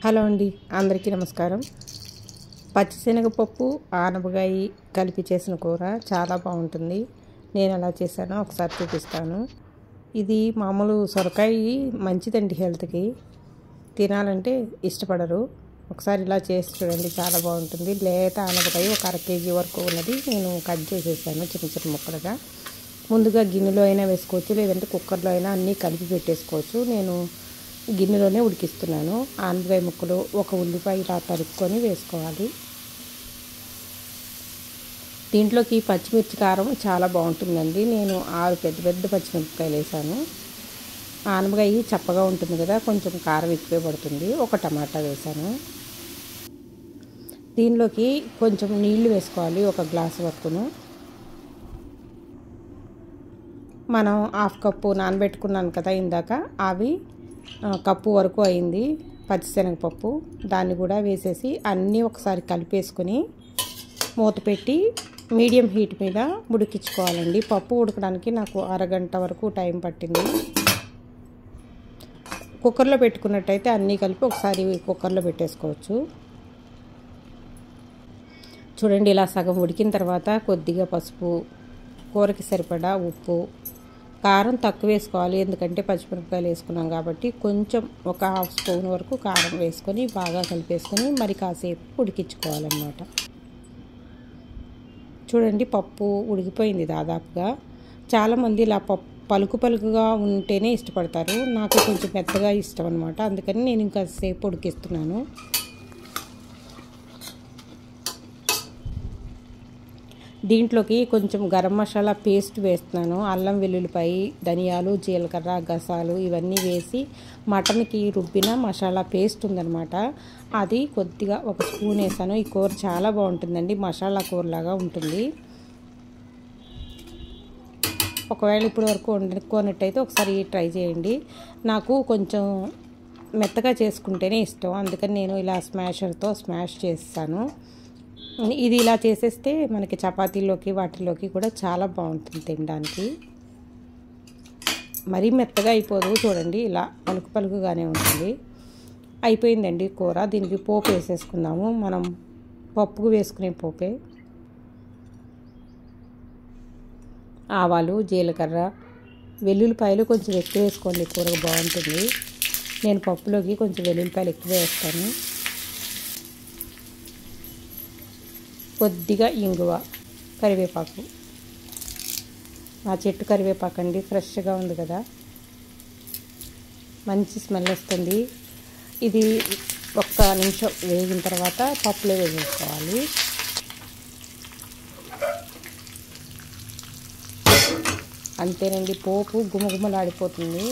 Hello అండి, అందరికీ నమస్కారం. పచ్చిశనగపప్పు ఆనపకాయ కలిపి చేసిన కూర చాలా బాగుంటుంది. నేను ఎలా చేశానో ఒకసారి చూపిస్తాను. ఇది మామూలు సొరకాయ మంచిదండి, హెల్త్కి తినాలంటే ఇష్టపడరు. ఒకసారి ఇలా చేసి చూడండి, చాలా బాగుంటుంది. లేత ఆనపకాయ ఒక 1/2 kg వరకు ఉన్నది నేను కట్ చేసేసాను చిన్న చిన్న ముక్కలుగా. ముందుగా గిన్నెలో అయినా వేసుకోవచ్చు, లేదంటే కుక్కర్లో అయినా అన్నీ కలిపి పెట్టేసుకోవచ్చు. నేను గిన్నెలోనే ఉడికిస్తున్నాను. ఆనపకాయ ముక్కలు, ఒక ఉల్లిపాయ ఇలా తరుక్కొని వేసుకోవాలి. దీంట్లోకి పచ్చిమిర్చి కారం చాలా బాగుంటుందండి. నేను 6 పెద్ద పెద్ద పచ్చిమిరపకాయలు వేసాను. ఆనపకాయ చప్పగా ఉంటుంది కదా, కొంచెం కారం ఎక్కువే పడుతుంది. ఒక టమాటా వేసాను. దీనిలోకి కొంచెం నీళ్లు వేసుకోవాలి, 1 గ్లాసు వరకును. మనం 1/2 కప్పు నానబెట్టుకున్నాను కదా ఇందాక, అవి కప్పు వరకు అయింది పచ్చిశనగపప్పు. దాన్ని కూడా వేసేసి అన్నీ ఒకసారి కలిపేసుకొని మూత పెట్టి మీడియం హీట్ మీద ఉడికించుకోవాలండి. పప్పు ఉడకడానికి నాకు 1/2 గంట వరకు టైం పట్టింది. కుక్కర్లో పెట్టుకున్నట్టయితే అన్నీ కలిపి ఒకసారి కుక్కర్లో పెట్టేసుకోవచ్చు. చూడండి, ఇలా సగం ఉడికిన తర్వాత కొద్దిగా పసుపు, కూరకి సరిపడా ఉప్పు, కారం తక్కువ వేసుకోవాలి, ఎందుకంటే పచ్చిమిరపకాయలు వేసుకున్నాం కాబట్టి. కొంచెం ఒక 1/2 స్పూన్ వరకు కారం వేసుకొని బాగా కలిపేసుకొని మరి కాసేపు ఉడికించుకోవాలన్నమాట. చూడండి, పప్పు ఉడికిపోయింది దాదాపుగా. చాలామంది ఇలా పలుకు పలుకుగా ఉంటేనే ఇష్టపడతారు. నాకు కొంచెం మెత్తగా ఇష్టం అనమాట, అందుకని నేను ఇంకా సేపు ఉడికిస్తున్నాను. దీంట్లోకి కొంచెం గరం మసాలా పేస్ట్ వేస్తున్నాను. అల్లం వెల్లుల్లిపాయ, ధనియాలు, జీలకర్ర, గసాలు ఇవన్నీ వేసి మటన్కి రుబ్బిన మసాలా పేస్ట్ ఉందన్నమాట, అది కొద్దిగా 1 స్పూన్ వేసాను. ఈ కూర చాలా బాగుంటుందండి, మసాలా కూరలాగా ఉంటుంది. ఒకవేళ ఇప్పటి వరకు వండుకోనట్టయితే ఒకసారి ట్రై చేయండి. నాకు కొంచెం మెత్తగా చేసుకుంటేనే ఇష్టం, అందుకని నేను ఇలా స్మాషర్తో స్మాష్ చేస్తాను. ఇది ఇలా చేసేస్తే మనకి చపాతీలోకి వాటిలోకి కూడా చాలా బాగుంటుంది తినడానికి. మరీ మెత్తగా అయిపోదు, చూడండి ఇలా పలుకు పలుకుగానే ఉంటుంది. అయిపోయిందండి కూర. దీనికి పోపు వేసేసుకుందాము. మనం పప్పుకు వేసుకునే పోపే. ఆవాలు, జీలకర్ర, వెల్లుల్లిపాయలు కొంచెం ఎక్కువ వేసుకోండి, కూర బాగుంటుంది. నేను పప్పులోకి కొంచెం వెల్లుల్లిపాయలు ఎక్కువ వేస్తాను. కొద్దిగా ఇంగువ, కరివేపాకు. ఆ చెట్టు కరివేపాకు అండి, ఫ్రెష్గా ఉంది కదా, మంచి స్మెల్ వస్తుంది. ఇది 1 నిమిషం వేగిన తర్వాత పప్పులో వేసేసుకోవాలి. అంతేనండి, పోపు గుమగుమలాడిపోతుంది.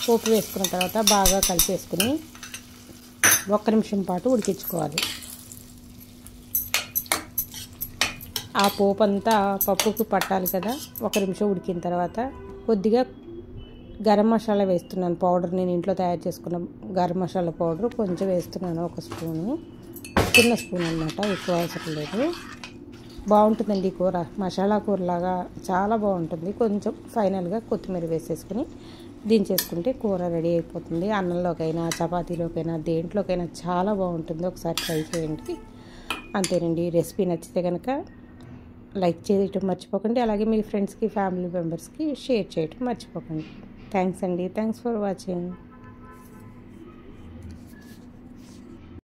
పోపు వేసుకున్న తర్వాత బాగా కలిపేసుకుని 1 నిమిషం పాటు ఉడికించుకోవాలి. ఆ పోపు అంతా పప్పుకు పట్టాలి కదా. 1 నిమిషం ఉడికిన తర్వాత కొద్దిగా గరం మసాలా వేస్తున్నాను. పౌడర్ నేను ఇంట్లో తయారు చేసుకున్న గరం మసాలా పౌడర్ కొంచెం వేస్తున్నాను, 1 స్పూను, చిన్న స్పూన్ అన్నమాట, ఎక్కువ అవసరం లేదు. బాగుంటుందండి కూర, మసాలా కూరలాగా చాలా బాగుంటుంది. కొంచెం ఫైనల్గా కొత్తిమీర వేసేసుకుని దించేసుకుంటే కూర రెడీ అయిపోతుంది. అన్నంలోకైనా, చపాతీలోకైనా, దేంట్లోకైనా చాలా బాగుంటుంది. ఒకసారి ట్రై చేయండి. అంతేనండి. రెసిపీ నచ్చితే కనుక లైక్ చేయటం మర్చిపోకండి. అలాగే మీ ఫ్రెండ్స్కి, ఫ్యామిలీ మెంబర్స్కి షేర్ చేయటం మర్చిపోకండి. థ్యాంక్స్ అండి. Thanks for watching.